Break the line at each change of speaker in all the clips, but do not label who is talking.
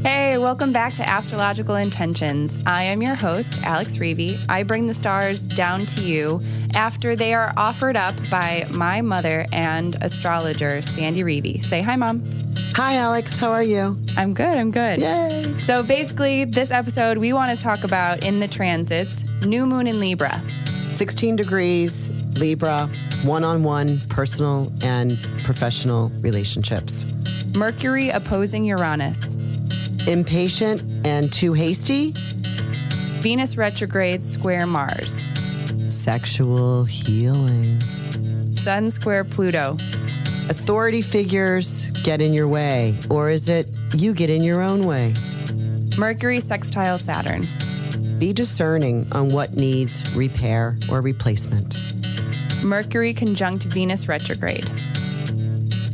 Hey, welcome back to Astrological Intentions. I am your host, Alex Rueve. I bring the stars down to you after they are offered up by my mother and astrologer, Sandy Rueve. Say hi, Mom.
Hi, Alex. How are you?
I'm good.
Yay.
So basically, this episode, we want to talk about, in the transits, new moon in Libra.
16 degrees, Libra, one-on-one personal and professional relationships.
Mercury opposing Uranus.
Impatient and too hasty.
Venus retrograde square Mars.
Sexual healing.
Sun square Pluto.
Authority figures get in your way, or is it you get in your own way?
Mercury sextile Saturn.
Be discerning on what needs repair or replacement.
Mercury conjunct Venus retrograde.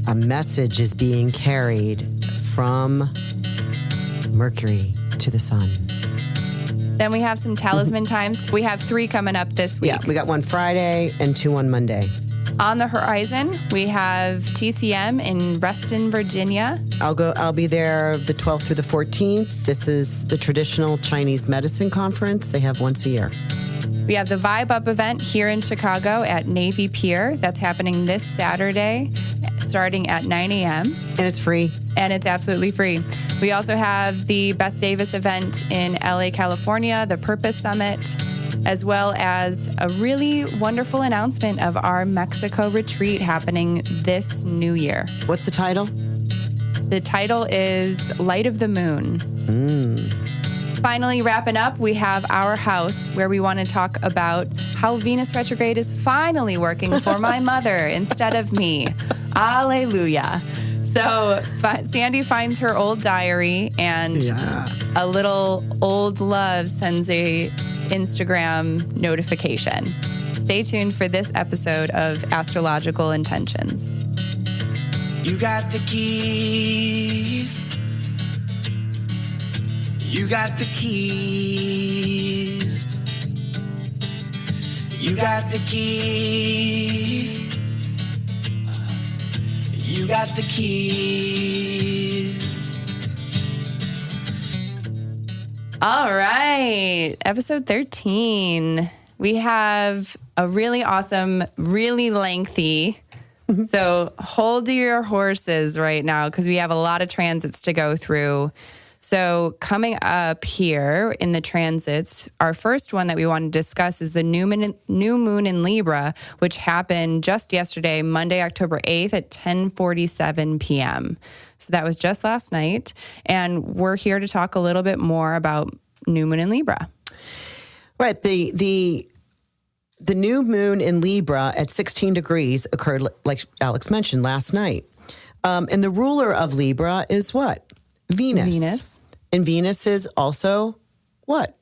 A message is being carried from Mercury to the sun.
Then we have some talisman times. We have 3 coming up this week.
Yeah, we got one Friday and 2 on Monday.
On the horizon, we have TCM in Weston, Virginia.
I'll be there the 12th through the 14th. This is the traditional Chinese medicine conference they have once a year.
We have the Vibe Up event here in Chicago at Navy Pier. That's happening this Saturday, starting at 9 a.m.
And it's free.
And it's absolutely free. We also have the Beth Davis event in LA, California, the Purpose Summit, as well as a really wonderful announcement of our Mexico retreat happening this new year.
What's the title?
The title is Light of the Moon. Finally, wrapping up, we have our house where we want to talk about how Venus retrograde is finally working for my mother instead of me. Alleluia. So Sandy finds her old diary and a little old love sends a Instagram notification. Stay tuned for this episode of Astrological Intentions.
You got the keys. You got the keys. You got the keys. You got the keys.
All right, episode 13. We have a really awesome, really lengthy. So hold your horses right now because we have a lot of transits to go through. So coming up here in the transits, our first one that we want to discuss is the new moon in Libra, which happened just yesterday, Monday, October 8th at 10:47 p.m. So that was just last night. And we're here to talk a little bit more about new moon in Libra.
Right. The new moon in Libra at 16 degrees occurred, like Alex mentioned, last night. And the ruler of Libra is what? Venus. And Venus is also what?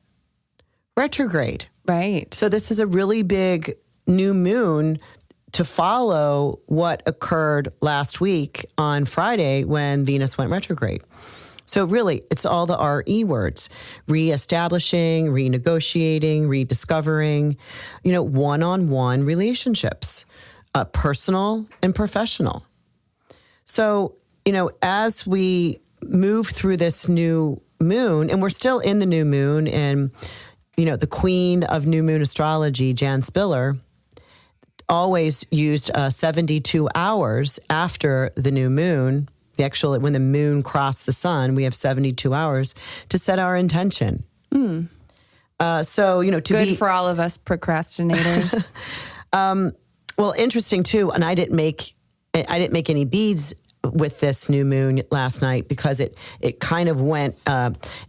Retrograde.
Right.
So this is a really big new moon to follow what occurred last week on Friday when Venus went retrograde. So really, it's all the RE words: reestablishing, renegotiating, rediscovering, one-on-one relationships, personal and professional. So, as we move through this new moon, and we're still in the new moon, and, the queen of new moon astrology, Jan Spiller, always used 72 hours after the new moon. When the moon crossed the sun, we have 72 hours to set our intention.
Good for all of us procrastinators.
Well, interesting too. And I didn't make any beads with this new moon last night because it kind of went,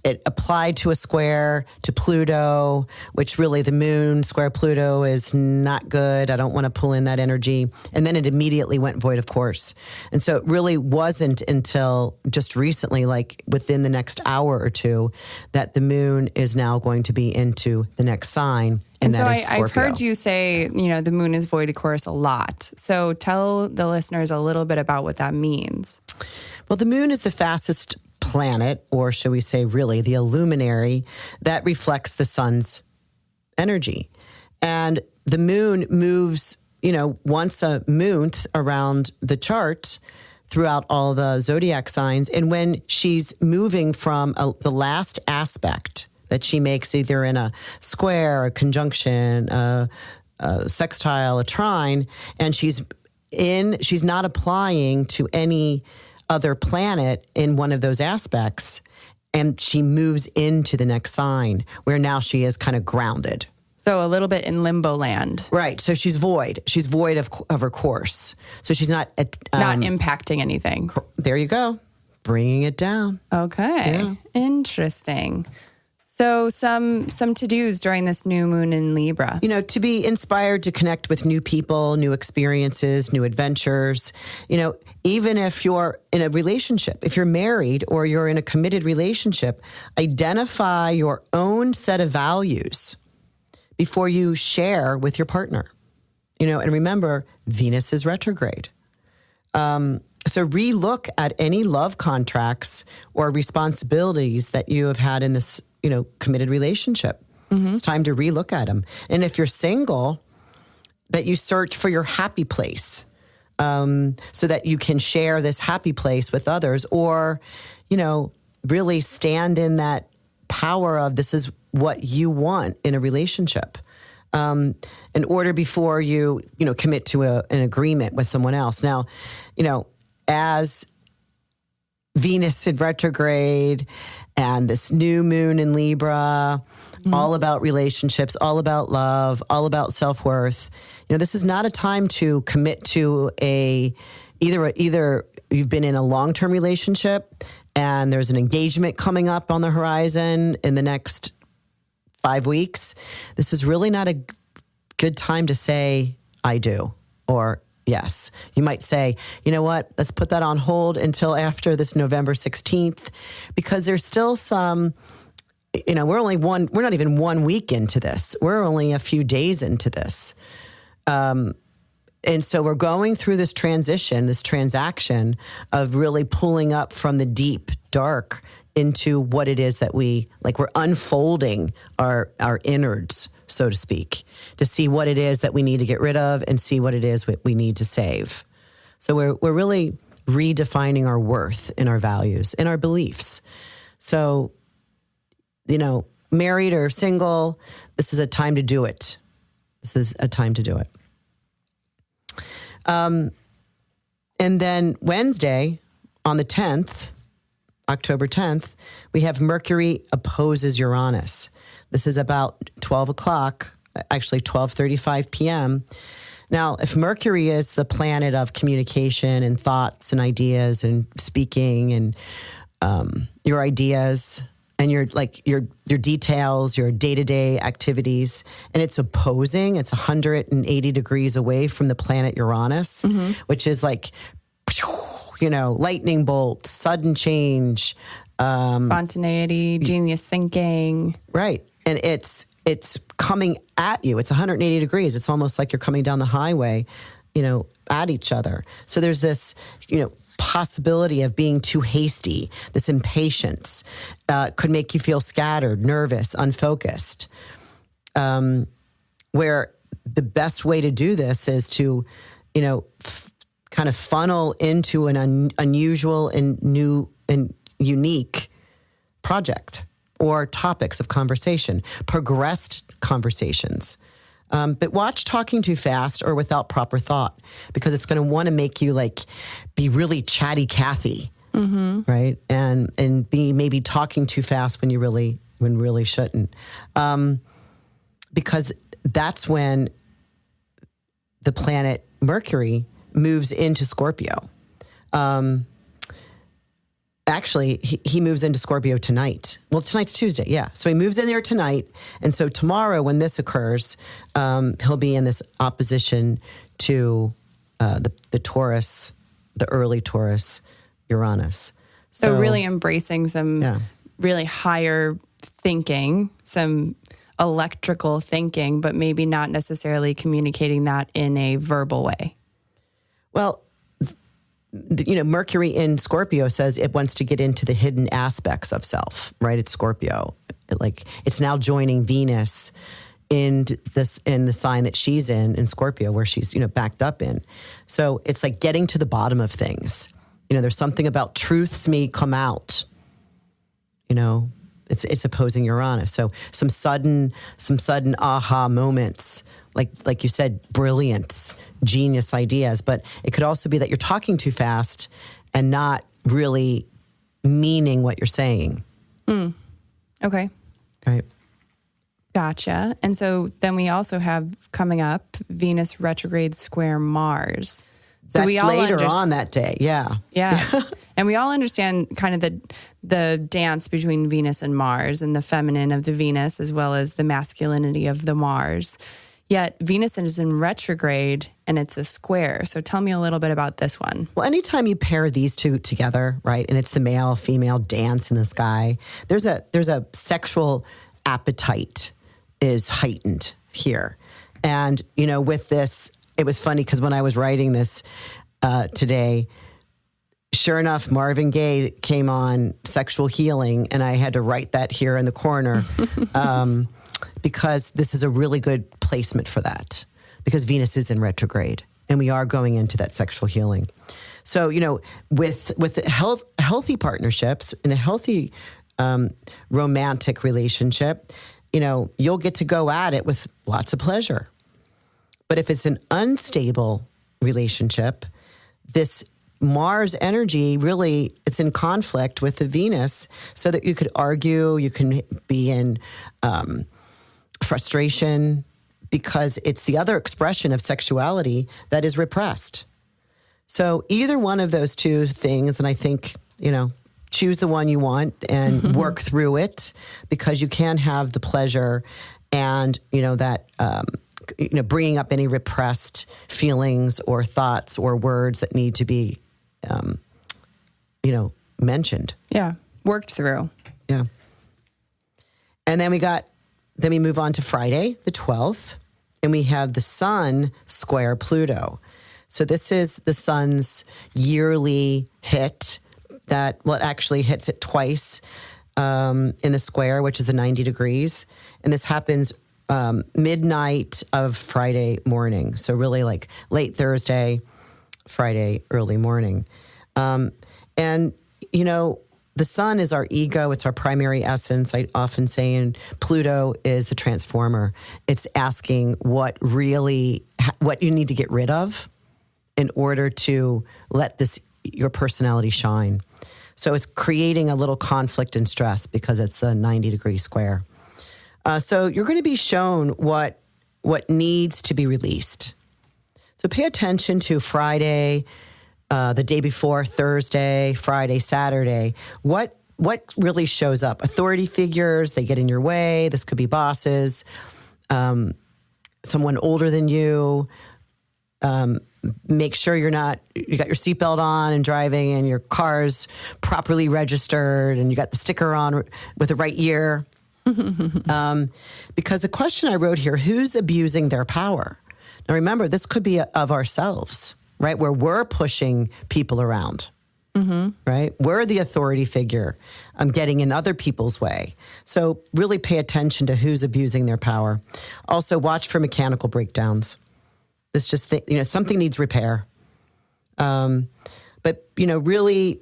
it applied to a square to Pluto, which really the moon square Pluto is not good. I don't want to pull in that energy. And then it immediately went void of course. And so it really wasn't until just recently, like within the next hour or two, that the moon is now going to be into the next sign. And so
I've heard you say, the moon is void of course a lot. So tell the listeners a little bit about what that means.
Well, the moon is the fastest planet, or should we say really the luminary, that reflects the sun's energy. And the moon moves, once a month around the chart throughout all the zodiac signs. And when she's moving from the last aspect that she makes, either in a square, a conjunction, a sextile, a trine, and she's not applying to any other planet in one of those aspects, and she moves into the next sign where now she is kind of grounded.
So a little bit in limbo land.
Right. So she's void. She's void of her course. So she's not
impacting anything.
There you go. Bringing it down.
Okay.
Yeah.
Interesting. So some to-dos during this new moon in Libra.
To be inspired to connect with new people, new experiences, new adventures. Even if you're in a relationship, if you're married or you're in a committed relationship, identify your own set of values before you share with your partner. And remember, Venus is retrograde. So relook at any love contracts or responsibilities that you have had in this, committed relationship. Mm-hmm. It's time to relook at them. And if you're single, that you search for your happy place, so that you can share this happy place with others, or, really stand in that power of this is what you want in a relationship, in order before you, commit to an agreement with someone else. Now, as Venus in retrograde and this new moon in Libra, all about relationships, all about love, all about self-worth. This is not a time to commit to either you've been in a long-term relationship and there's an engagement coming up on the horizon in the next 5 weeks. This is really not a good time to say, I do, or yes. You might say, you know what, let's put that on hold until after this November 16th, because there's still some, we're not even 1 week into this. We're only a few days into this. And so we're going through this transaction of really pulling up from the deep dark into what it is that we're unfolding our innards, so to speak, to see what it is that we need to get rid of and see what it is we need to save. So we're really redefining our worth and our values and our beliefs. So, married or single, this is a time to do it. This is a time to do it. And then Wednesday on the 10th, October 10th, we have Mercury opposes Uranus. This is about 12 o'clock, actually 12:35 p.m. Now, if Mercury is the planet of communication and thoughts and ideas and speaking and your ideas and your details, your day-to-day activities, and it's opposing, it's 180 degrees away from the planet Uranus, which is lightning bolt, sudden change,
spontaneity, genius thinking.
Right. And it's coming at you. It's 180 degrees. It's almost like you're coming down the highway, at each other. So there's this, possibility of being too hasty. This impatience could make you feel scattered, nervous, unfocused. Where the best way to do this is to, kind of funnel into an unusual and new and unique project or topics of conversation, progressed conversations. But watch talking too fast or without proper thought, because it's going to want to make you be really chatty Cathy, right? And be maybe talking too fast when really shouldn't, because that's when the planet Mercury moves into Scorpio. Actually, he moves into Scorpio tonight. Well, tonight's Tuesday, yeah. So he moves in there tonight. And so tomorrow when this occurs, he'll be in this opposition to the Taurus, the early Taurus, Uranus.
So really embracing some really higher thinking, some electrical thinking, but maybe not necessarily communicating that in a verbal way.
Well, Mercury in Scorpio says it wants to get into the hidden aspects of self, right? It's Scorpio. It's now joining Venus in the sign that she's in Scorpio, where she's, backed up in. So it's like getting to the bottom of things There's something about truths may come out. It's opposing Uranus. So some sudden aha moments, like you said, brilliance, genius ideas. But it could also be that you're talking too fast and not really meaning what you're saying.
Okay.
Right.
Gotcha. And so then we also have coming up Venus retrograde square Mars. So
That's
we all
later on that day. Yeah.
Yeah. And we all understand kind of the dance between Venus and Mars and the feminine of the Venus as well as the masculinity of the Mars. Yet Venus is in retrograde and it's a square. So tell me a little bit about this one.
Well, anytime you pair these two together, right, and it's the male-female dance in the sky, there's a sexual appetite is heightened here. And, with this, it was funny because when I was writing this today, sure enough, Marvin Gaye came on Sexual Healing, and I had to write that here in the corner because this is a really good placement for that, because Venus is in retrograde, and we are going into that sexual healing. So, with healthy partnerships in a healthy romantic relationship, you'll get to go at it with lots of pleasure. But if it's an unstable relationship, this Mars energy really, it's in conflict with the Venus, so that you could argue, you can be in frustration, because it's the other expression of sexuality that is repressed. So either one of those two things, and I think, choose the one you want and work through it, because you can have the pleasure and, that, bringing up any repressed feelings or thoughts or words that need to be, mentioned.
Yeah. Worked through.
Yeah. And then we move on to Friday, the 12th, and we have the Sun square Pluto. So this is the Sun's yearly hit that, it actually hits it twice in the square, which is the 90 degrees. And this happens midnight of Friday morning. So really like late Thursday, Friday, early morning. And, the sun is our ego. It's our primary essence. I often say, and Pluto is the transformer. It's asking what you need to get rid of in order to let your personality shine. So it's creating a little conflict and stress because it's the 90-degree square. So you're going to be shown what needs to be released. So pay attention to Friday, the day before, Thursday, Friday, Saturday. What really shows up? Authority figures, they get in your way. This could be bosses, someone older than you. Make sure you got your seatbelt on and driving, and your car's properly registered, and you got the sticker on with the right year. Because the question I wrote here, who's abusing their power? Now remember, this could be of ourselves, right? Where we're pushing people around, right? We're the authority figure. Getting in other people's way. So really pay attention to who's abusing their power. Also watch for mechanical breakdowns. This just, something needs repair. But, really,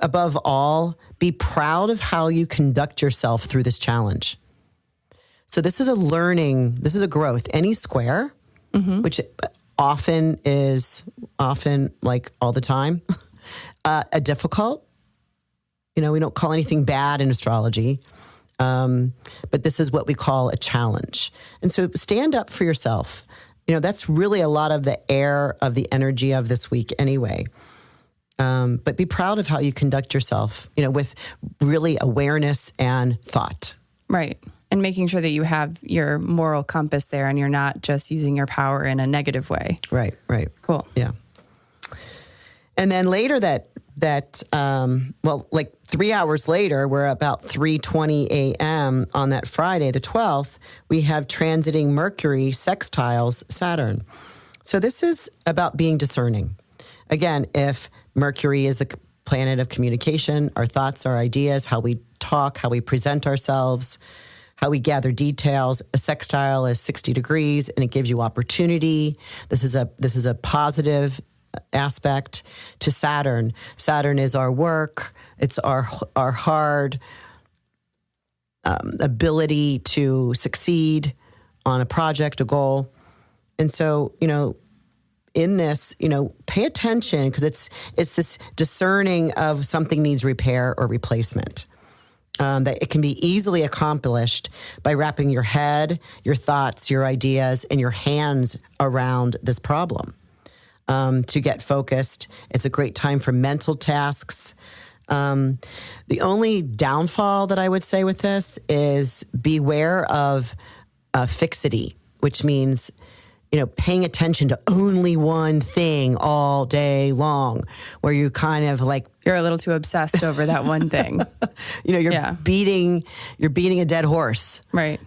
above all, be proud of how you conduct yourself through this challenge. So this is a growth. Any square, which often like all the time, a difficult, we don't call anything bad in astrology, but this is what we call a challenge. And so stand up for yourself. That's really a lot of the air of the energy of this week anyway. But be proud of how you conduct yourself, with really awareness and thought.
Right. And making sure that you have your moral compass there and you're not just using your power in a negative way.
Right.
Cool.
Yeah. And then later like 3 hours later, we're about 3:20 a.m. on that Friday, the 12th, we have transiting Mercury sextiles Saturn. So this is about being discerning. Again, if Mercury is the planet of communication, our thoughts, our ideas, how we talk, how we present ourselves, how we gather details. A sextile is 60 degrees and it gives you opportunity. This is a positive aspect to Saturn. Saturn is our work. It's our hard ability to succeed on a project, a goal. And so, in this, pay attention because it's this discerning of something needs repair or replacement. That it can be easily accomplished by wrapping your head, your thoughts, your ideas, and your hands around this problem. To get focused, it's a great time for mental tasks. The only downfall that I would say with this is beware of fixity, which means paying attention to only one thing all day long, where you kind of like
you're a little too obsessed over that one thing.
You're beating a dead horse,
right?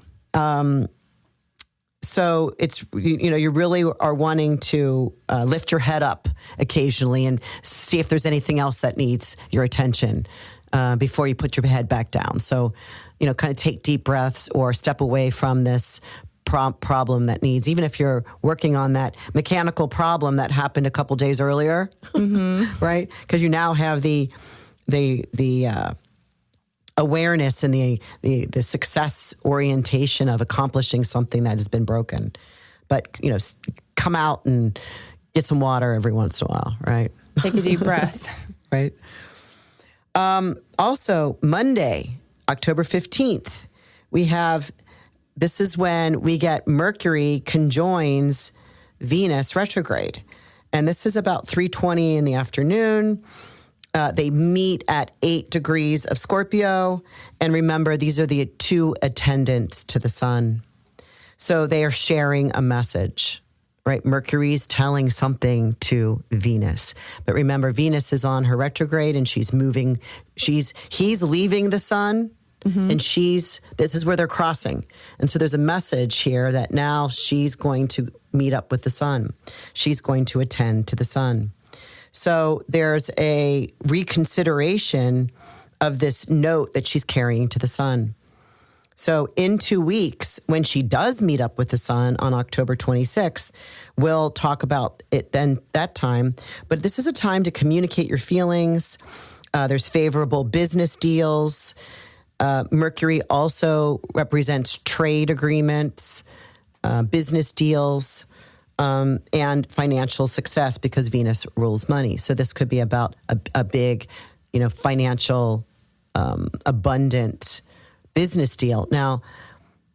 So it's you really are wanting to lift your head up occasionally and see if there's anything else that needs your attention before you put your head back down. So kind of take deep breaths or step away from this problem that needs, even if you're working on that mechanical problem that happened a couple days earlier, right? Because you now have the awareness and the success orientation of accomplishing something that has been broken. But come out and get some water every once in a while, right?
Take a deep breath,
right? Also, Monday, October 15th, this is when we get Mercury conjoins Venus retrograde. And this is about 3:20 in the afternoon. They meet at 8 degrees of Scorpio. And remember, these are the two attendants to the sun. So they are sharing a message, right? Mercury's telling something to Venus. But remember, Venus is on her retrograde and she's moving. He's leaving the sun. And this is where they're crossing. And so there's a message here that now she's going to meet up with the sun. She's going to attend to the sun. So there's a reconsideration of this note that she's carrying to the sun. So in 2 weeks, when she does meet up with the sun on October 26th, we'll talk about it then that time. But this is a time to communicate your feelings. There's favorable business deals. Mercury also represents trade agreements, business deals, and financial success because Venus rules money. So this could be about a big, financial, abundant business deal. Now,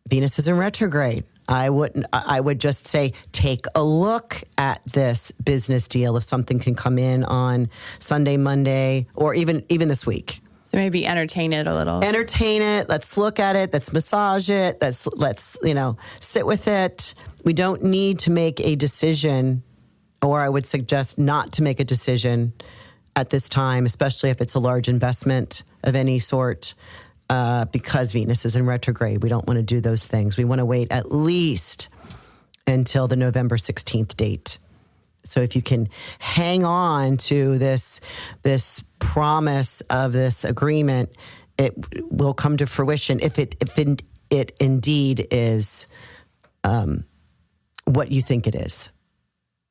Venus is in retrograde. I would just say, take a look at this business deal if something can come in on Sunday, Monday, or even this week.
So maybe entertain it a little.
Entertain it. Let's look at it. Let's massage it. Let's sit with it. We don't need to make a decision, or I would suggest not to make a decision at this time, especially if it's a large investment of any sort, because Venus is in retrograde. We don't want to do those things. We want to wait at least until the November 16th date. So if you can hang on to this promise of this agreement, it will come to fruition if it indeed is what you think it is.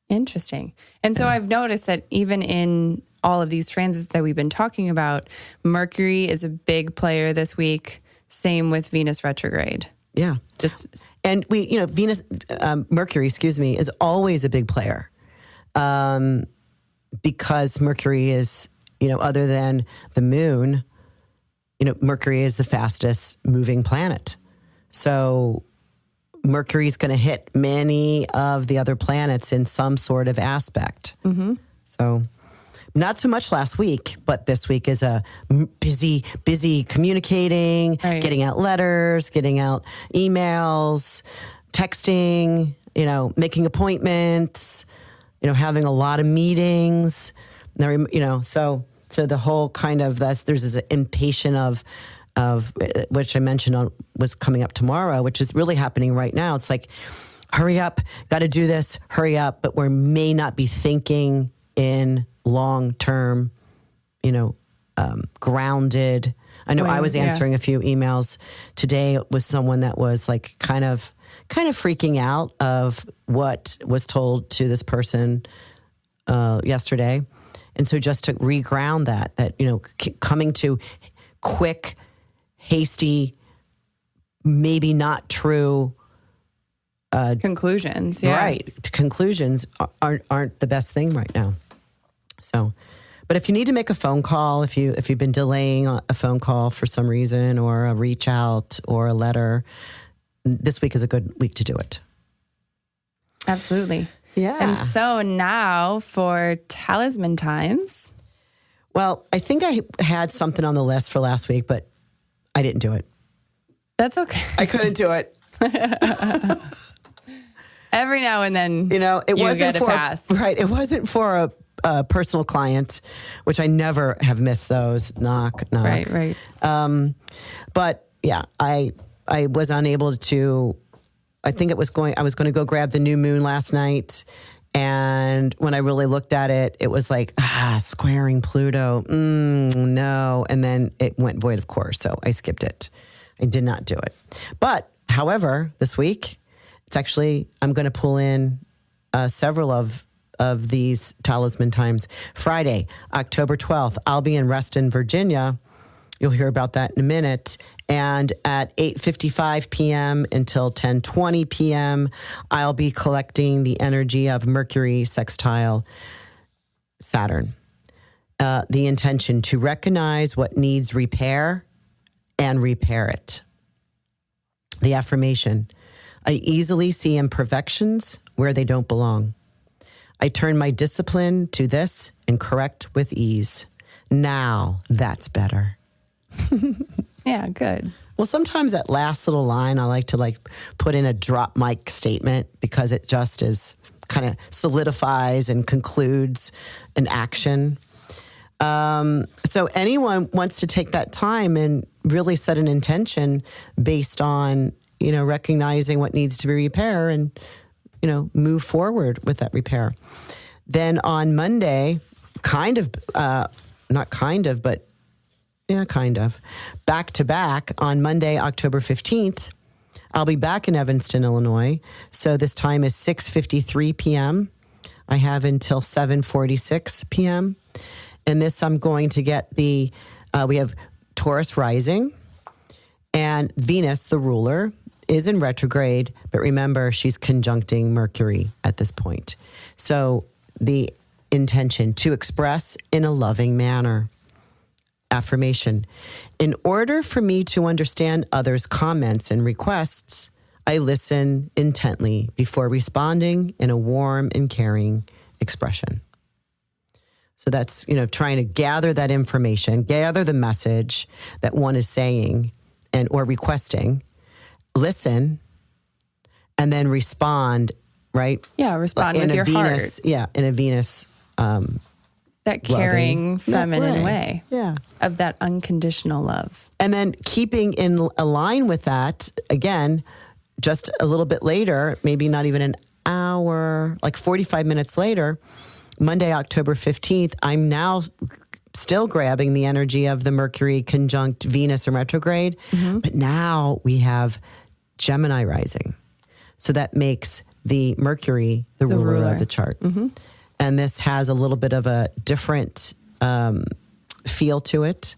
Interesting. And so I've noticed that even in all of these transits that we've been talking about, Mercury is a big player this week. Same with Venus retrograde.
Yeah. And Mercury, is always a big player. Because Mercury is, other than the moon, Mercury is the fastest moving planet. So Mercury is going to hit many of the other planets in some sort of aspect. So not so much last week, but this week is a busy communicating, getting out letters, getting out emails, texting, making appointments, having a lot of meetings, so the whole kind of there's this impatient of which I mentioned was coming up tomorrow, which is really happening right now. It's like, hurry up, got to do this, hurry up. But we may not be thinking in long-term, grounded. I know I was answering a few emails today with someone that was like kind of freaking out of what was told to this person yesterday. And so just to reground that, coming to quick, hasty, maybe not true
conclusions. Yeah.
Right. Conclusions aren't the best thing right now. So, but if you need to make a phone call, if you've been delaying a phone call for some reason, or a reach out or a letter, this week is a good week to do it.
Absolutely.
Yeah.
And so now for talisman times.
Well, I think I had something on the list for last week, but I didn't do it.
That's okay.
I couldn't do it.
Every now and then,
it wasn't
get
for
a pass.
Right. It wasn't for a personal client, which I never have missed those. Knock, knock.
Right.
But yeah, I was unable to. I think I was going to go grab the new moon last night, and when I really looked at it, it was like squaring Pluto. No, and then it went void of course, so I skipped it. I did not do it. But however, this week, it's actually I'm going to pull in several of these talisman times. Friday, October 12th, I'll be in Weston, Virginia. You'll hear about that in a minute. And at 8:55 p.m. until 10:20 p.m., I'll be collecting the energy of Mercury sextile Saturn. The intention to recognize what needs repair and repair it. The affirmation: I easily see imperfections where they don't belong. I turn my discipline to this and correct with ease. Now that's better.
Yeah, good.
Well, sometimes that last little line, I like to put in a drop mic statement because it just is kind of solidifies and concludes an action. So anyone wants to take that time and really set an intention based on, recognizing what needs to be repaired and, move forward with that repair. Then on Monday, back to back on Monday, October 15th, I'll be back in Evanston, Illinois. So this time is 6:53 p.m. I have until 7:46 p.m. And this I'm going to get we have Taurus rising, and Venus, the ruler, is in retrograde. But remember, she's conjuncting Mercury at this point. So the intention to express in a loving manner. Affirmation: in order for me to understand others' comments and requests, I listen intently before responding in a warm and caring expression. So that's, trying to gather that information, gather the message that one is saying or requesting, listen, and then respond, right?
Yeah, respond with your
Venus,
heart.
Yeah, in a Venus
that caring, feminine way.
Yeah.
Of that unconditional love.
And then keeping in line with that, again, just a little bit later, maybe not even an hour, like 45 minutes later, Monday, October 15th, I'm now still grabbing the energy of the Mercury conjunct Venus in retrograde. Mm-hmm. But now we have Gemini rising. So that makes the Mercury the ruler of the chart. Mm-hmm. And this has a little bit of a different feel to it.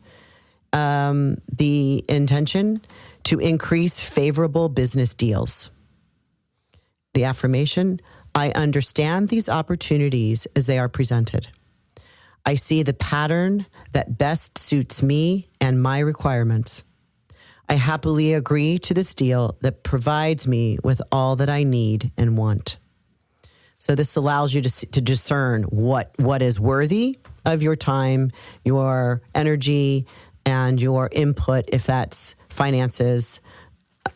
The intention to increase favorable business deals. The affirmation: I understand these opportunities as they are presented. I see the pattern that best suits me and my requirements. I happily agree to this deal that provides me with all that I need and want. So this allows you to discern what is worthy of your time, your energy, and your input, if that's finances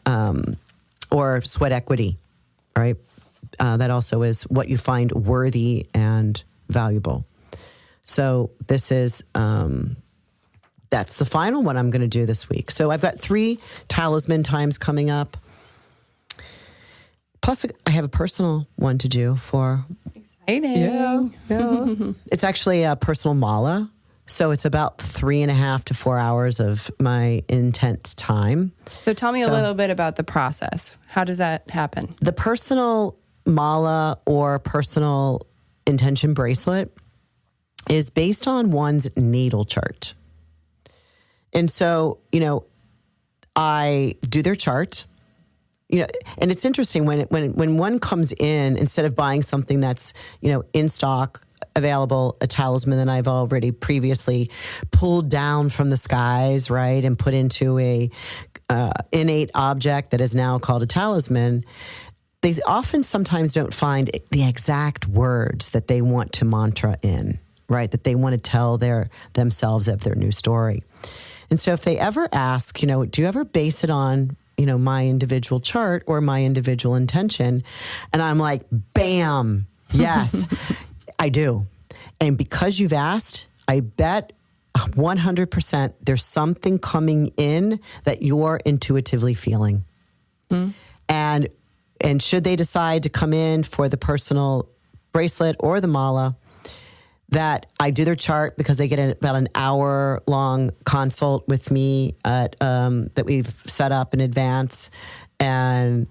or sweat equity, right? That also is what you find worthy and valuable. So this is, that's the final one I'm going to do this week. So I've got 3 talisman times coming up. Plus, I have a personal one to do for...
Exciting.
Yeah. It's actually a personal mala. So it's about 3.5 to 4 hours of my intense time.
So tell me a little bit about the process. How does that happen?
The personal mala or personal intention bracelet is based on one's natal chart. And so, I do their chart, and it's interesting when one comes in, instead of buying something that's, in stock, available, a talisman that I've already previously pulled down from the skies, right, and put into a innate object that is now called a talisman, they often sometimes don't find the exact words that they want to mantra in, right, that they want to tell themselves of their new story. And so if they ever ask, do you ever base it on, my individual chart or my individual intention? And I'm like, bam, yes, I do. And because you've asked, I bet 100% there's something coming in that you're intuitively feeling. And should they decide to come in for the personal bracelet or the mala, that I do their chart because they get about an hour-long consult with me that we've set up in advance. And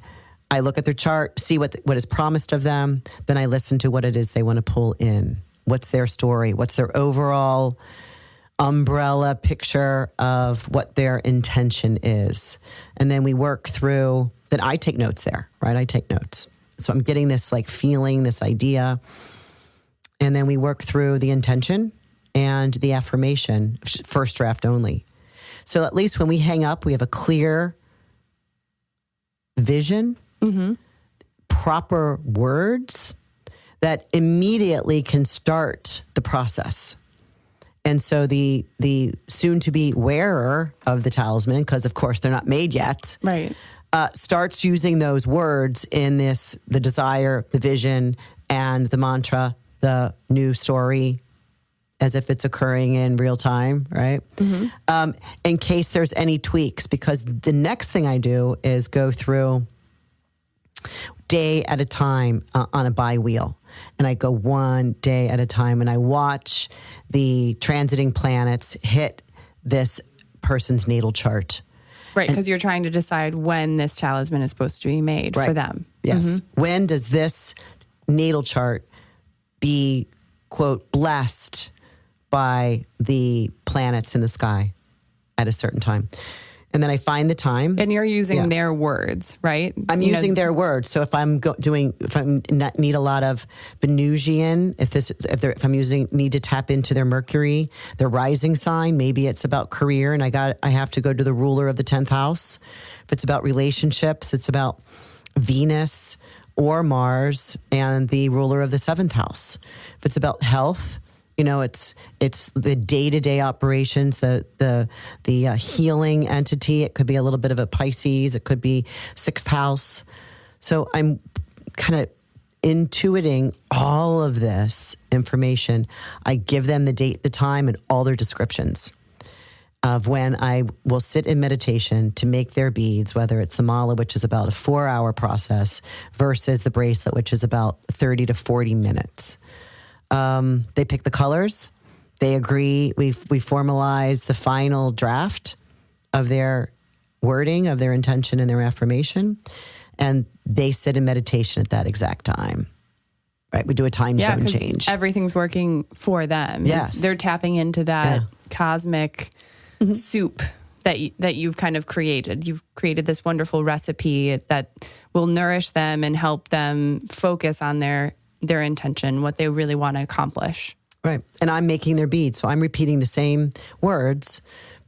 I look at their chart, see what is promised of them. Then I listen to what it is they want to pull in. What's their story? What's their overall umbrella picture of what their intention is? And then we work through, then I take notes there, right? I take notes. So I'm getting this feeling, this idea. And then we work through the intention and the affirmation, first draft only. So at least when we hang up, we have a clear vision, proper words that immediately can start the process. And so the soon-to-be wearer of the talisman, because of course they're not made yet,
right,
starts using those words in the desire, the vision, and the mantra, the new story, as if it's occurring in real time, right? In case there's any tweaks, because the next thing I do is go through day at a time on a bi-wheel. And I go one day at a time and I watch the transiting planets hit this person's natal chart.
Right, because you're trying to decide when this talisman is supposed to be made for them.
Yes. When does this natal chart be, quote, blessed by the planets in the sky at a certain time? And then I find the time.
And you're using their words, right?
I'm using their words. So if I'm need a lot of Venusian, if I'm need to tap into their Mercury, their rising sign, maybe it's about career, and I have to go to the ruler of the 10th house. If it's about relationships, it's about Venus or Mars and the ruler of the 7th house. If it's about health, it's the day-to-day operations, the healing entity. It could be a little bit of a Pisces. It could be 6th house. So I'm kind of intuiting all of this information. I give them the date, the time, and all their descriptions of when I will sit in meditation to make their beads, whether it's the mala, which is about a 4-hour process, versus the bracelet, which is about 30 to 40 minutes. They pick the colors. They agree. We formalize the final draft of their wording, of their intention and their affirmation. And they sit in meditation at that exact time. Right? We do a time zone change.
Everything's working for them.
Yes.
They're tapping into that cosmic soup that you've kind of created. You've created this wonderful recipe that will nourish them and help them focus on their intention, what they really want to accomplish.
Right. And I'm making their beads. So I'm repeating the same words,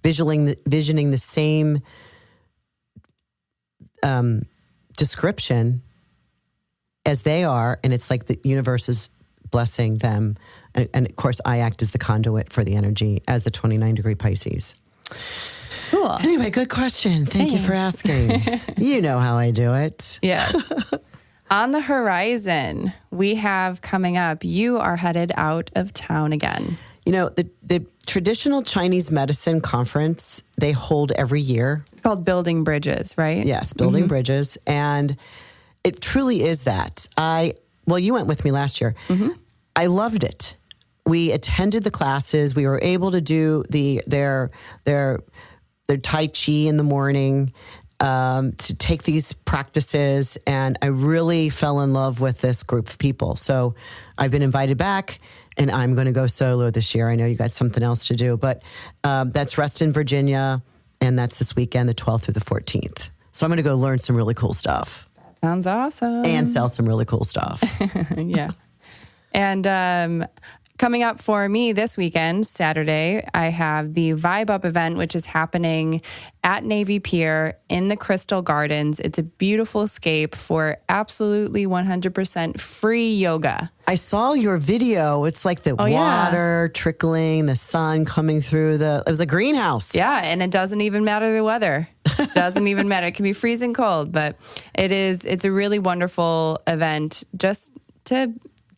visioning the same description as they are. And it's like the universe is blessing them. And of course, I act as the conduit for the energy as the 29-degree Pisces.
Cool.
Anyway, good question. Thank you for asking. You know how I do it.
Yes. On the horizon, we have coming up, you are headed out of town again.
The traditional Chinese medicine conference, they hold every year.
It's called Building Bridges, right?
Yes, Building Bridges. And it truly is that. You went with me last year. I loved it. We attended the classes. We were able to do their Tai Chi in the morning. to take these practices. And I really fell in love with this group of people. So I've been invited back, and I'm going to go solo this year. I know you got something else to do, but that's Weston, Virginia, and that's this weekend, the 12th through the 14th. So I'm going to go learn some really cool stuff.
Sounds awesome.
And sell some really cool stuff.
Yeah. And coming up for me this weekend, Saturday, I have the Vibe Up event, which is happening at Navy Pier in the Crystal Gardens. It's a beautiful escape for absolutely 100% free yoga.
I saw your video. It's like the water trickling, the sun coming through it was a greenhouse.
Yeah, and it doesn't even matter the weather. Doesn't even matter. It can be freezing cold, but it's a really wonderful event just to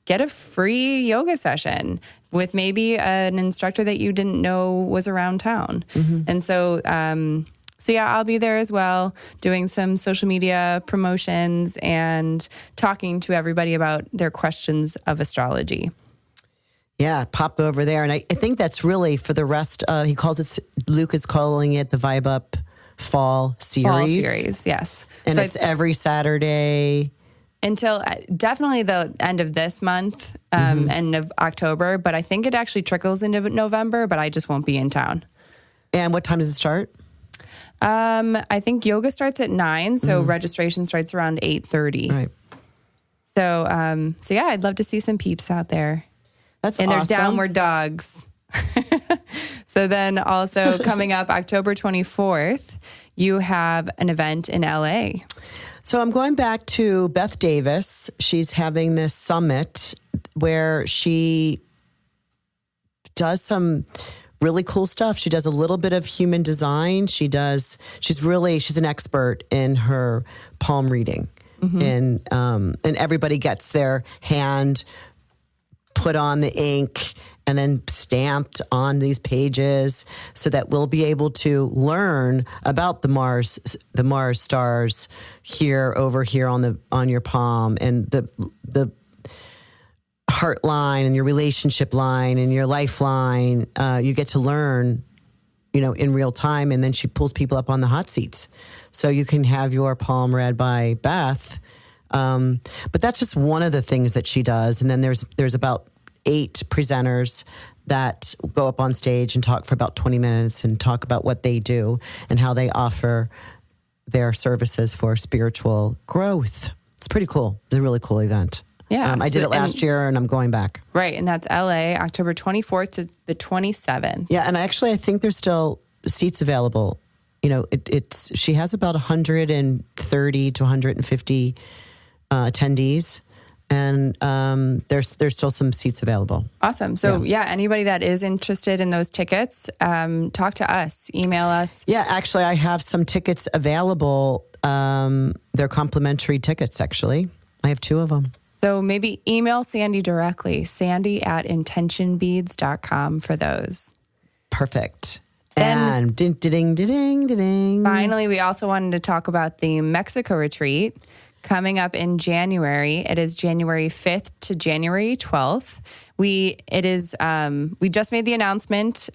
get a free yoga session with maybe an instructor that you didn't know was around town. Mm-hmm. And so I'll be there as well, doing some social media promotions and talking to everybody about their questions of astrology.
Yeah, pop over there. And I think that's really for the rest. Luke is calling it the Vibe Up Fall Series.
Fall Series, yes.
And so it's every Saturday
until definitely the end of this month, end of October. But I think it actually trickles into November, but I just won't be in town. And
what time does it start?
I think yoga starts at 9, so registration starts around 8:30.
Right.
So I'd love to see some peeps out there.
That's
and
awesome.
And their downward dogs. So then also coming up October 24th, you have an event in LA.
So I'm going back to Beth Davis. She's having this summit where she does some really cool stuff. She does a little bit of human design. She's an expert in her palm reading. Mm-hmm. And everybody gets their hand put on the ink and then stamped on these pages so that we'll be able to learn about the Mars stars over here on your palm, and the heart line and your relationship line and your lifeline. You get to learn, in real time. And then she pulls people up on the hot seats. So you can have your palm read by Beth. But that's just one of the things that she does. And then there's about 8 presenters that go up on stage and talk for about 20 minutes and talk about what they do and how they offer their services for spiritual growth. It's pretty cool. It's a really cool event.
Yeah.
I did it last year and I'm going back.
Right. And that's LA, October 24th to the 27th.
Yeah. And I think there's still seats available. She has about 130 to 150 attendees. And there's still some seats available.
Awesome. So, anybody that is interested in those tickets, talk to us, email us.
Yeah, actually, I have some tickets available. They're complimentary tickets, actually. I have 2 of them.
So maybe email Sandy directly, sandy@intentionbeads.com for those.
Perfect.
And
ding.
Finally, we also wanted to talk about the Mexico retreat coming up in January. It is January 5th to January 12th. We just made the announcement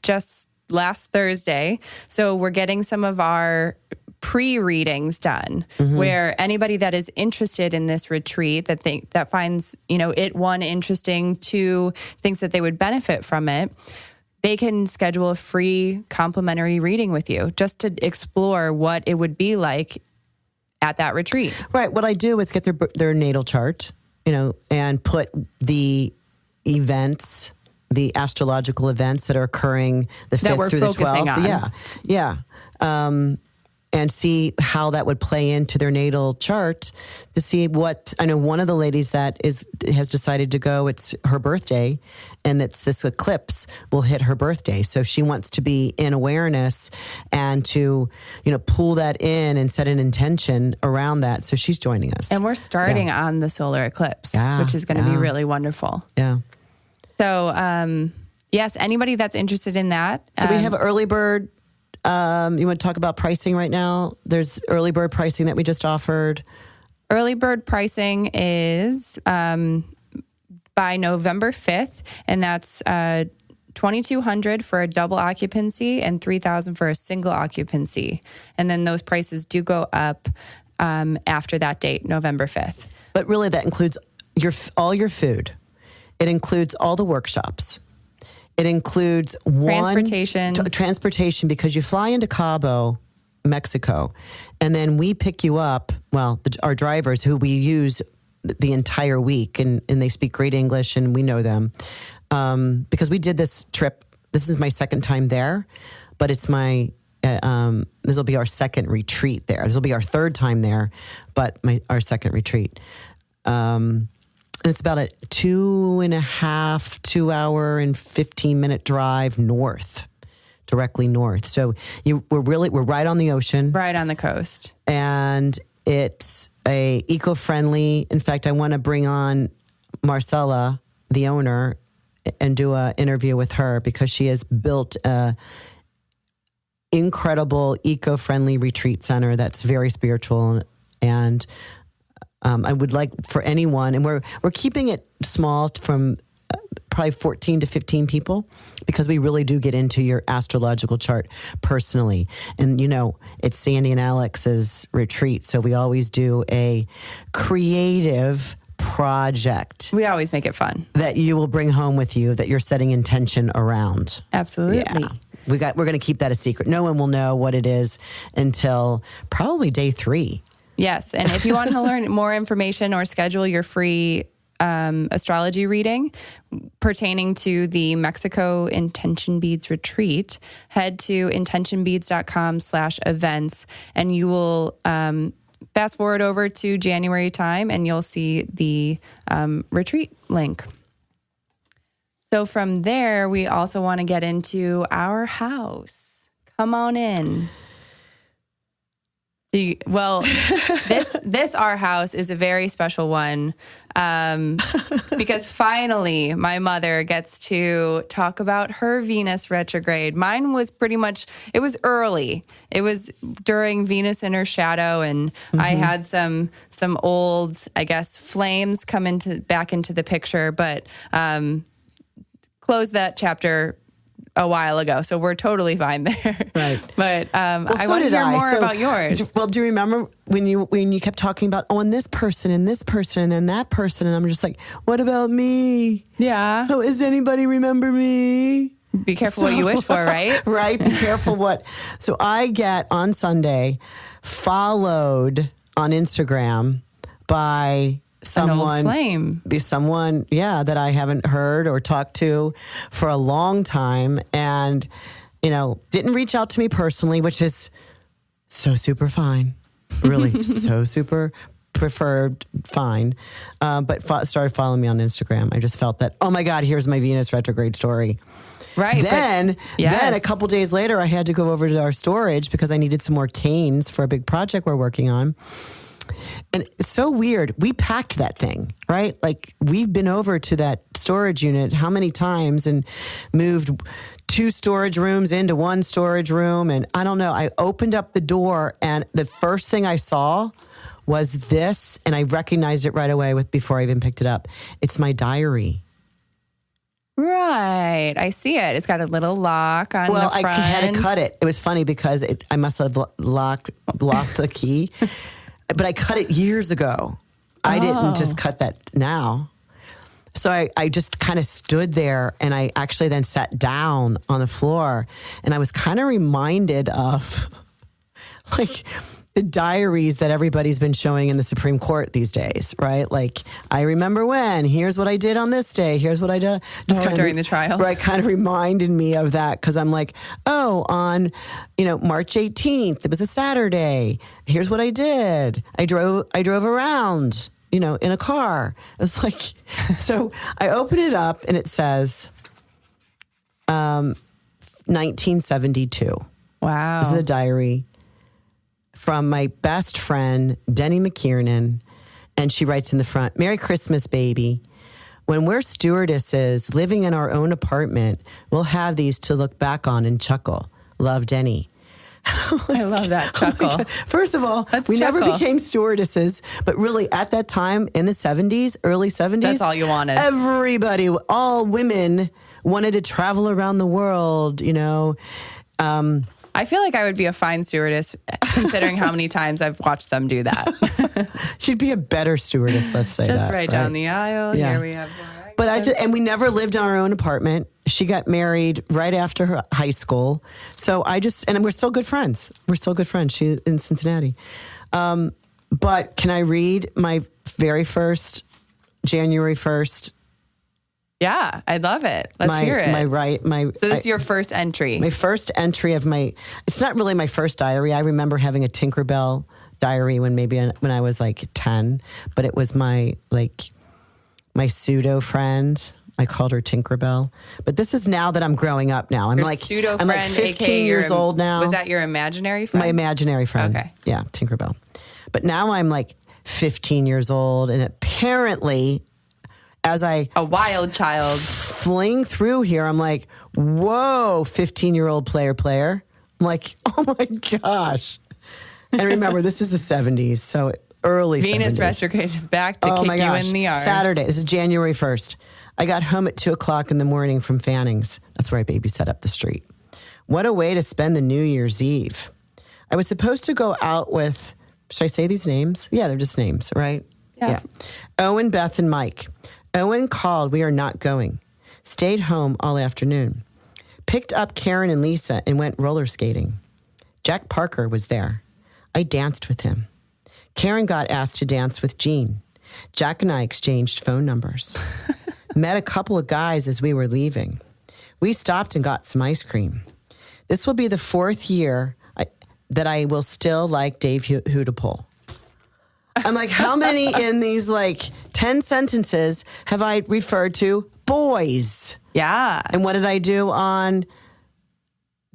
just last Thursday. So we're getting some of our pre-readings done, where anybody that is interested in this retreat, that finds, it, 1, interesting, 2, thinks that they would benefit from it, they can schedule a free complimentary reading with you just to explore what it would be like at that retreat.
Right. What I do is get their natal chart, and put the events, the astrological events that are occurring the 5th through the 12th.
On.
Yeah. And see how that would play into their natal chart to see what, I know one of the ladies that has decided to go, it's her birthday, and it's this eclipse will hit her birthday. So she wants to be in awareness and to, pull that in and set an intention around that. So she's joining us.
And we're starting on the solar eclipse, which is going to be really wonderful.
Yeah.
So, yes, anybody that's interested in that.
So we have an early bird. You want to talk about pricing right now? There's early bird pricing that we just offered.
Early bird pricing is by November 5th, and that's $2,200 for a double occupancy and $3,000 for a single occupancy. And then those prices do go up after that date, November 5th.
But really, that includes all your food. It includes all the workshops. It includes transportation, because you fly into Cabo, Mexico, and then we pick you up. Well, our drivers, who we use the entire week, and they speak great English, and we know them. Because we did this trip. This is my second time there, but it's this will be our second retreat there. This will be our third time there, but our second retreat. And it's about a 2 hour and 15-minute drive directly north. So we're right on the ocean.
Right on the coast.
And it's a eco-friendly. In fact, I want to bring on Marcella, the owner, and do an interview with her, because she has built a incredible eco-friendly retreat center that's very spiritual. And I would like for anyone, and we're keeping it small, from probably 14 to 15 people, because we really do get into your astrological chart personally. And, it's Sandy and Alex's retreat. So we always do a creative project.
We always make it fun.
That you will bring home with you, that you're setting intention around.
Absolutely.
Yeah. We're going to keep that a secret. No one will know what it is until probably day 3.
Yes. And if you want to learn more information or schedule your free astrology reading pertaining to the Mexico Intention Beads retreat, head to intentionbeads.com/events, and you will fast forward over to January time, and you'll see the retreat link. So from there, we also want to get into our house. Come on in. This our house is a very special one, because finally my mother gets to talk about her Venus retrograde. Mine was it was early. It was during Venus in her shadow, and I had some old, I guess, flames come back into the picture, but closed that chapter a while ago, so we're totally fine there.
Right.
But I want to hear more about yours.
Well, do you remember when you kept talking about, and this person and this person and then that person, and I'm just like, what about me?
Yeah.
Oh, does anybody remember me?
Be careful what you wish for, right?
Right. Be careful what. So I get on Sunday followed on Instagram by someone, that I haven't heard or talked to for a long time, and didn't reach out to me personally, which is so super fine, really so super preferred fine, but started following me on Instagram. I just felt that, oh my God, here's my Venus retrograde story.
Right.
Then a couple days later, I had to go over to our storage because I needed some more canes for a big project we're working on. And it's so weird. We packed that thing, right? Like, we've been over to that storage unit how many times and moved 2 storage rooms into 1 storage room. And I don't know, I opened up the door and the first thing I saw was this, and I recognized it right away before I even picked it up. It's my diary.
Right. I see it. It's got a little lock on the front.
Well, I had to cut it. It was funny because I must have lost the key. But I cut it years ago. I didn't just cut that now. So I just kind of stood there, and I actually then sat down on the floor, and I was kind of reminded of like the diaries that everybody's been showing in the Supreme Court these days, right? Like, I remember when, here's what I did on this day, here's what I did.
Just during the trial.
Right, kind of reminded me of that, because I'm like, on, March 18th, it was a Saturday. Here's what I did. I drove around, in a car. It's like, so I open it up and it says 1972.
Wow.
This is a diary from my best friend, Denny McKiernan. And she writes in the front, "Merry Christmas, baby. When we're stewardesses living in our own apartment, we'll have these to look back on and chuckle. Love, Denny."
I love that chuckle.
Oh, first of all, we never became stewardesses, but really at that time in the 70s, early 70s.
That's all you wanted.
Everybody, all women wanted to travel around the world, you know.
I feel like I would be a fine stewardess considering how many times I've watched them do that.
She'd be a better stewardess, let's say
Just
that.
right down the aisle.
Yeah.
Here we have.
But and we never lived in our own apartment. She got married right after her high school. So and we're still good friends. We're still good friends. She's in Cincinnati. But can I read my very first, January 1st?
Yeah, I love it. Let's hear it.
So
this is your first entry.
My first entry of it's not really my first diary. I remember having a Tinkerbell diary when I was like 10, but it was my pseudo friend. I called her Tinkerbell. But this is now that I'm growing up now. I'm
pseudo
I'm
friend,
like 15 years old now.
Was that your imaginary friend?
My imaginary friend.
Okay.
Yeah, Tinkerbell. But now I'm like 15 years old, and apparently as a
wild child
fling through here, I'm like, whoa, 15-year-old player. I'm like, oh my gosh. And remember, this is the 70s, so early
Venus
70s.
retrograde is back to kick you in the arse.
Saturday. This is January 1st. I got home at 2 o'clock in the morning from Fanning's. That's where I babysat up the street. What a way to spend the New Year's Eve. I was supposed to go out with, should I say these names? Yeah, they're just names, right?
Yeah.
Owen, Beth, and Mike. Owen called, we are not going. Stayed home all afternoon. Picked up Karen and Lisa and went roller skating. Jack Parker was there. I danced with him. Karen got asked to dance with Jean. Jack and I exchanged phone numbers. Met a couple of guys as we were leaving. We stopped and got some ice cream. This will be the 4th year that I will still like Dave Hootapole. I'm like, how many in these 10 sentences have I referred to boys?
Yeah.
And what did I do on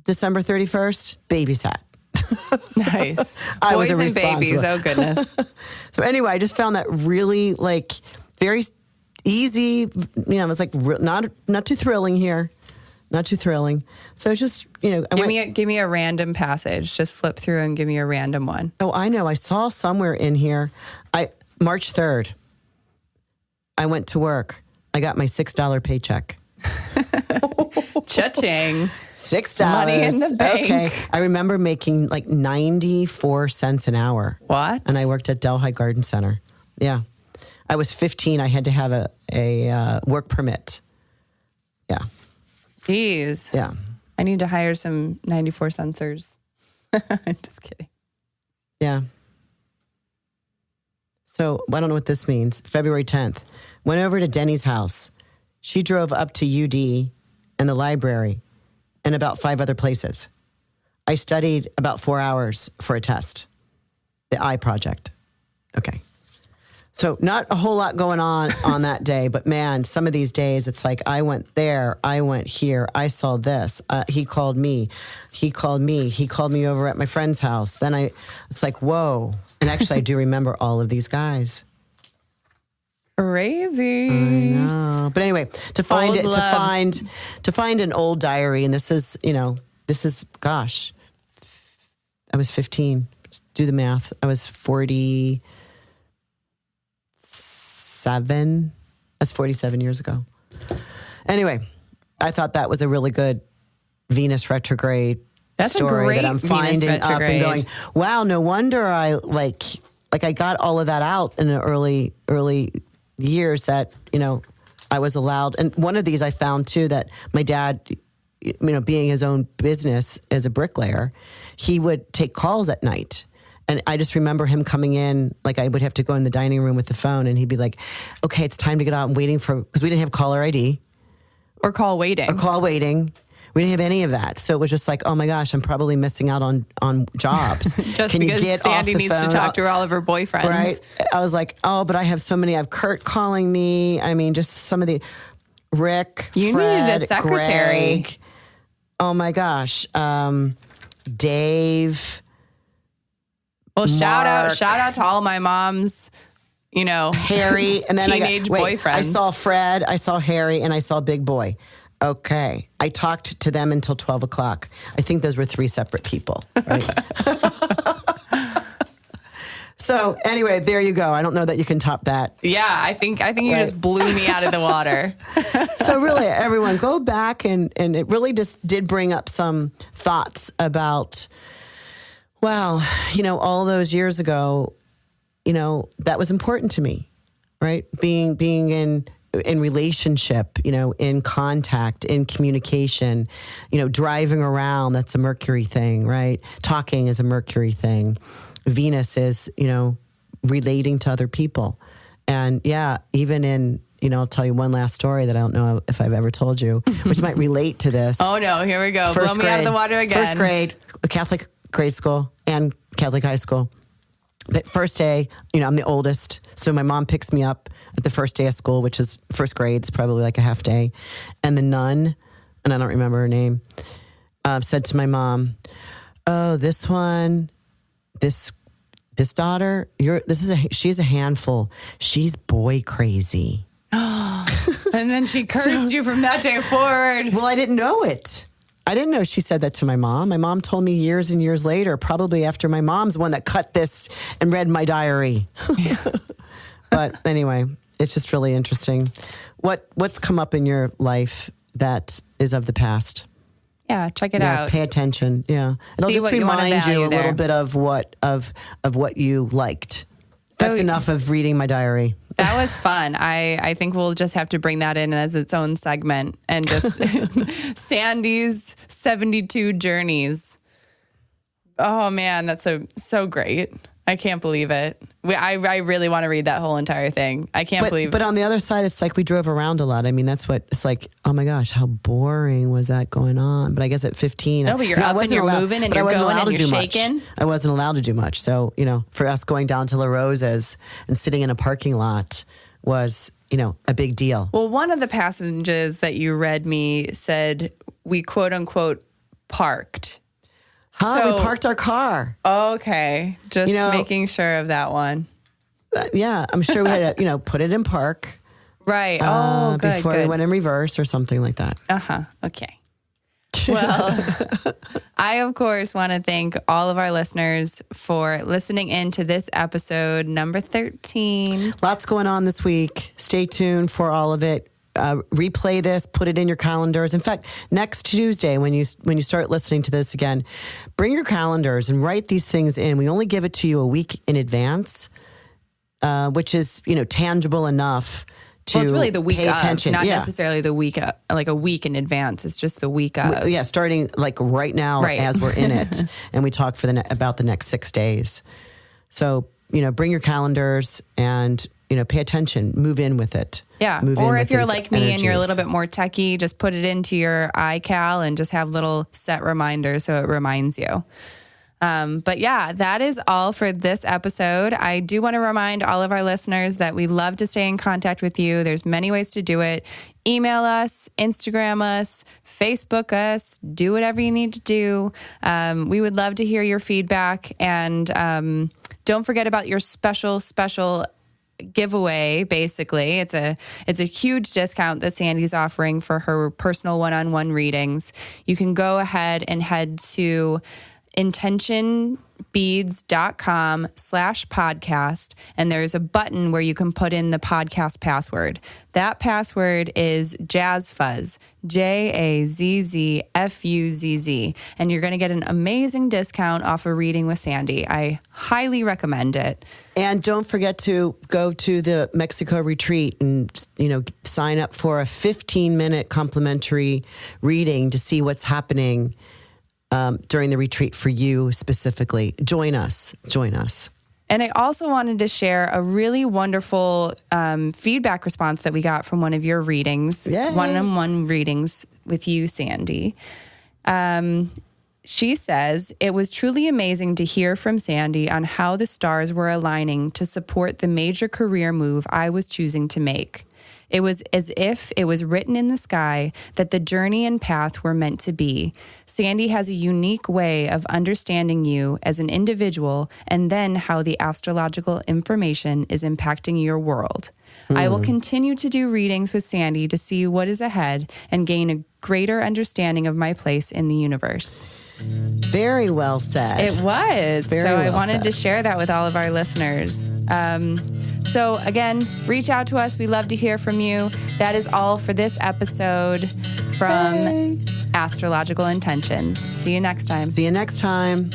December 31st? Babysat.
Nice.
I was
Boys
a
and babies. Oh, goodness.
So anyway, I just found that really very easy. It was not too thrilling here. Not too thrilling. So it's just,
give me a random passage. Just flip through and give me a random one.
Oh, I know. I saw somewhere in here, March 3rd, I went to work. I got my $6 paycheck.
Cha-ching.
$6.
Money in the bank.
Okay. I remember making 94 cents an hour.
What?
And I worked at Delhi Garden Center. Yeah. I was 15. I had to have a work permit. Yeah.
Jeez.
Yeah.
I need to hire some 94 sensors. I'm just kidding.
Yeah. So I don't know what this means. February 10th. Went over to Denny's house. She drove up to UD and the library and about 5 other places. I studied about 4 hours for a test. The I project. Okay. So not a whole lot going on that day, but man, some of these days it's like I went there, I went here, I saw this. He called me over at my friend's house. Then it's like, whoa. And actually I do remember all of these guys.
Crazy.
I know. But anyway, to find an old diary, and this is, gosh, I was 15. Do the math. I was 47. That's 47 years ago. Anyway, I thought that was a really good Venus retrograde story that I'm finding up and going, wow, no wonder I I got all of that out in the early years that, I was allowed. And one of these I found too, that my dad, being his own business as a bricklayer, he would take calls at night. And I just remember him coming in, I would have to go in the dining room with the phone and he'd be like, okay, it's time to get out. I'm waiting because we didn't have caller ID.
Or call waiting.
We didn't have any of that. So it was just like, oh my gosh, I'm probably missing out on jobs.
Just
Can
because
you get
Sandy
off the
needs
phone?
to talk to all of her boyfriends.
Right. I was like, oh, but I have so many. I have Kurt calling me. I mean, just some of the Rick,
You
Fred,
needed a secretary.
Greg. Oh my gosh. Dave.
Well, shout
Mark.
out to all my mom's,
Harry, and then
teenage boyfriends.
I saw Fred, I saw Harry, and I saw Big Boy. Okay. I talked to them until 12 o'clock. I think those were 3 separate people, right? So anyway, there you go. I don't know that you can top that.
Yeah, I think you just blew me out of the water.
So really, everyone, go back and it really just did bring up some thoughts about, well, all those years ago, that was important to me, right? Being in relationship, in contact, in communication, driving around, that's a Mercury thing, right? Talking is a Mercury thing. Venus is, relating to other people. And yeah, even in, I'll tell you one last story that I don't know if I've ever told you, which might relate to this.
Oh no, here we go. Blow me out of the water again.
First grade, a Catholic grade school and Catholic high school. But first day, I'm the oldest. So my mom picks me up at the first day of school, which is first grade. It's probably like a half day. And the nun, and I don't remember her name, said to my mom, "Oh, this daughter, she's a handful. She's boy crazy."
And then she cursed you from that day forward.
Well, I didn't know it. I didn't know she said that to my mom. My mom told me years and years later, probably after my mom's the one that cut this and read my diary.
Yeah.
But anyway, it's just really interesting. What's come up in your life that is of the past?
Yeah, check it out.
Pay attention. Yeah, it'll
See
just
what you wanna
remind you
value
a
there.
little bit of what you liked. That's enough of reading my diary.
That was fun. I think we'll just have to bring that in as its own segment and just Sandy's 72 journeys. Oh man, that's so great. I can't believe it. I really want to read that whole entire thing. I can't believe.
But on the other side, it's like we drove around a lot. I mean, that's what it's like. Oh my gosh, how boring was that going on? But I guess at 15,
no, but you're up and you're moving and you're going and you're shaking.
I wasn't allowed to do much. So for us going down to La Rosa's and sitting in a parking lot was a big deal.
Well, one of the passages that you read me said we quote unquote parked.
We parked our car.
Okay. Just making sure of that one.
Yeah. I'm sure we had to, put it in park.
Right. Good.
Before we went in reverse or something like that.
Okay. Well, I, of course, want to thank all of our listeners for listening in to this episode, number 13.
Lots going on this week. Stay tuned for all of it. Replay this, put it in your calendars. In fact, next Tuesday, when you start listening to this again, bring your calendars and write these things in. We only give it to you a week in advance, which is tangible enough to
it's really the week
pay attention.
Not necessarily the week like a week in advance. It's just the week of.
Yeah, starting like right now as we're in it, and we talk for about the next 6 days. So bring your calendars and pay attention, move in with it.
Yeah. Or if you're like me and you're a little bit more techie, just put it into your iCal and just have little set reminders so it reminds you. But yeah, that is all for this episode. I do want to remind all of our listeners that we love to stay in contact with you. There's many ways to do it. Email us, Instagram us, Facebook us, do whatever you need to do. We would love to hear your feedback. And don't forget about your special giveaway. Basically, it's a huge discount that Sandy's offering for her personal one-on-one readings. You can go ahead and head to intentionbeads.com/podcast, and there's a button where you can put in the podcast password. That password is JazzFuzz, JazzFuzz, and you're going to get an amazing discount off a reading with Sandy. I highly recommend it.
And don't forget to go to the Mexico retreat and sign up for a 15-minute complimentary reading to see what's happening during the retreat for you specifically. Join us.
And I also wanted to share a really wonderful feedback response that we got from one of your readings, one-on-one readings with you, Sandy. She says, "It was truly amazing to hear from Sandy on how the stars were aligning to support the major career move I was choosing to make. It was as if it was written in the sky that the journey and path were meant to be. Sandy has a unique way of understanding you as an individual and then how the astrological information is impacting your world. I will continue to do readings with Sandy to see what is ahead and gain a greater understanding of my place in the universe.
Very well said.
It was.
Very
so I
well
wanted
said.
to share that with all of our listeners. So again, reach out to us. We love to hear from you. That is all for this episode from Astrological Intentions. See you next time.
See you next time.